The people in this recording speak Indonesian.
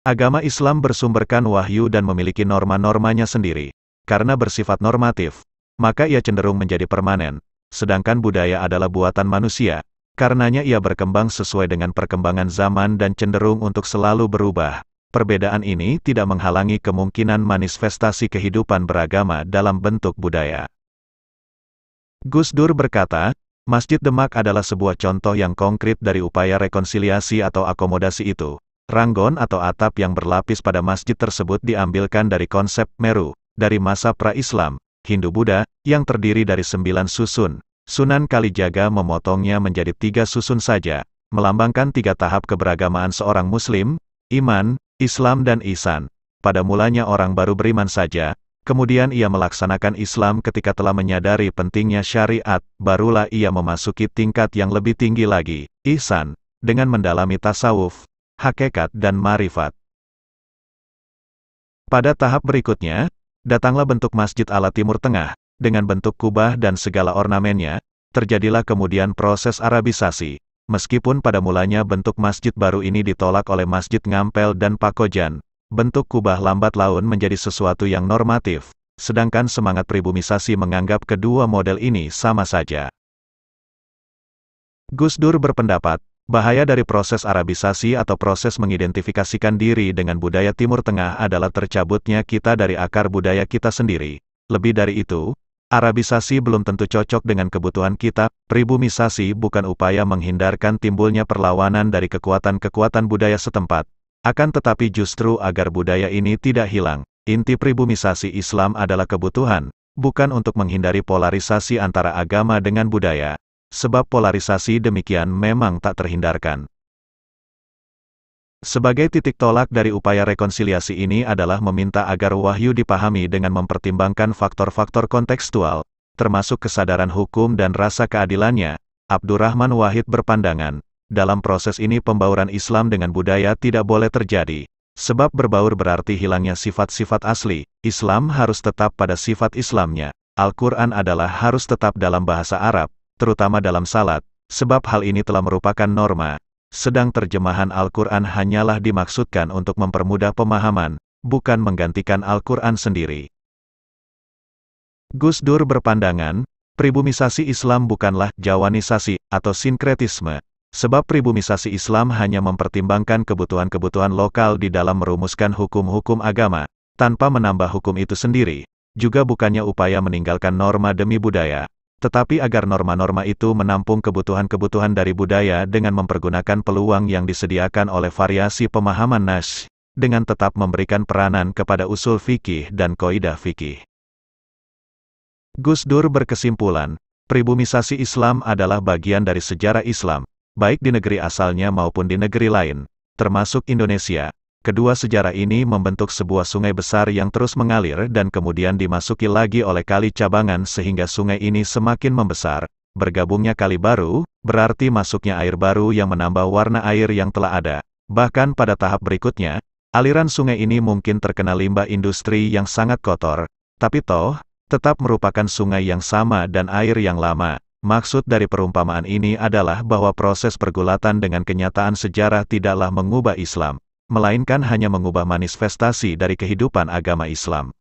Agama Islam bersumberkan wahyu dan memiliki norma-normanya sendiri. Karena bersifat normatif, maka ia cenderung menjadi permanen, sedangkan budaya adalah buatan manusia. Karenanya ia berkembang sesuai dengan perkembangan zaman dan cenderung untuk selalu berubah. Perbedaan ini tidak menghalangi kemungkinan manifestasi kehidupan beragama dalam bentuk budaya. Gus Dur berkata, Masjid Demak adalah sebuah contoh yang konkret dari upaya rekonsiliasi atau akomodasi itu. Ranggon atau atap yang berlapis pada masjid tersebut diambilkan dari konsep Meru, dari masa pra-Islam, Hindu-Buddha, yang terdiri dari 9 susun. Sunan Kalijaga memotongnya menjadi 3 susun saja, melambangkan 3 tahap keberagamaan seorang Muslim, iman, Islam dan ihsan. Pada mulanya orang baru beriman saja, kemudian ia melaksanakan Islam ketika telah menyadari pentingnya syariat, barulah ia memasuki tingkat yang lebih tinggi lagi, ihsan, dengan mendalami tasawuf, hakikat dan marifat. Pada tahap berikutnya, datanglah bentuk Masjid ala Timur Tengah, dengan bentuk kubah dan segala ornamennya. Terjadilah kemudian proses Arabisasi. Meskipun pada mulanya bentuk masjid baru ini ditolak oleh Masjid Ngampel dan Pakojan, bentuk kubah lambat laun menjadi sesuatu yang normatif, sedangkan semangat pribumisasi menganggap kedua model ini sama saja. Gus Dur berpendapat, bahaya dari proses Arabisasi atau proses mengidentifikasikan diri dengan budaya Timur Tengah adalah tercabutnya kita dari akar budaya kita sendiri. Lebih dari itu, Arabisasi belum tentu cocok dengan kebutuhan kita. Pribumisasi bukan upaya menghindarkan timbulnya perlawanan dari kekuatan-kekuatan budaya setempat, akan tetapi justru agar budaya ini tidak hilang. Inti pribumisasi Islam adalah kebutuhan, bukan untuk menghindari polarisasi antara agama dengan budaya, sebab polarisasi demikian memang tak terhindarkan. Sebagai titik tolak dari upaya rekonsiliasi ini adalah meminta agar wahyu dipahami dengan mempertimbangkan faktor-faktor kontekstual, termasuk kesadaran hukum dan rasa keadilannya. Abdurrahman Wahid berpandangan, dalam proses ini pembauran Islam dengan budaya tidak boleh terjadi, sebab berbaur berarti hilangnya sifat-sifat asli. Islam harus tetap pada sifat Islamnya. Al-Quran adalah harus tetap dalam bahasa Arab, terutama dalam salat, sebab hal ini telah merupakan norma. Sedang terjemahan Al-Quran hanyalah dimaksudkan untuk mempermudah pemahaman, bukan menggantikan Al-Quran sendiri. Gus Dur berpandangan, pribumisasi Islam bukanlah jawanisasi atau sinkretisme, sebab pribumisasi Islam hanya mempertimbangkan kebutuhan-kebutuhan lokal di dalam merumuskan hukum-hukum agama, tanpa menambah hukum itu sendiri, juga bukannya upaya meninggalkan norma demi budaya, tetapi agar norma-norma itu menampung kebutuhan-kebutuhan dari budaya dengan mempergunakan peluang yang disediakan oleh variasi pemahaman nas, dengan tetap memberikan peranan kepada usul fikih dan kaidah fikih. Gus Dur berkesimpulan, pribumisasi Islam adalah bagian dari sejarah Islam, baik di negeri asalnya maupun di negeri lain, termasuk Indonesia. Kedua sejarah ini membentuk sebuah sungai besar yang terus mengalir dan kemudian dimasuki lagi oleh kali cabangan sehingga sungai ini semakin membesar. Bergabungnya kali baru, berarti masuknya air baru yang menambah warna air yang telah ada. Bahkan pada tahap berikutnya, aliran sungai ini mungkin terkena limbah industri yang sangat kotor, tapi toh, tetap merupakan sungai yang sama dan air yang lama. Maksud dari perumpamaan ini adalah bahwa proses pergulatan dengan kenyataan sejarah tidaklah mengubah Islam, melainkan hanya mengubah manifestasi dari kehidupan agama Islam.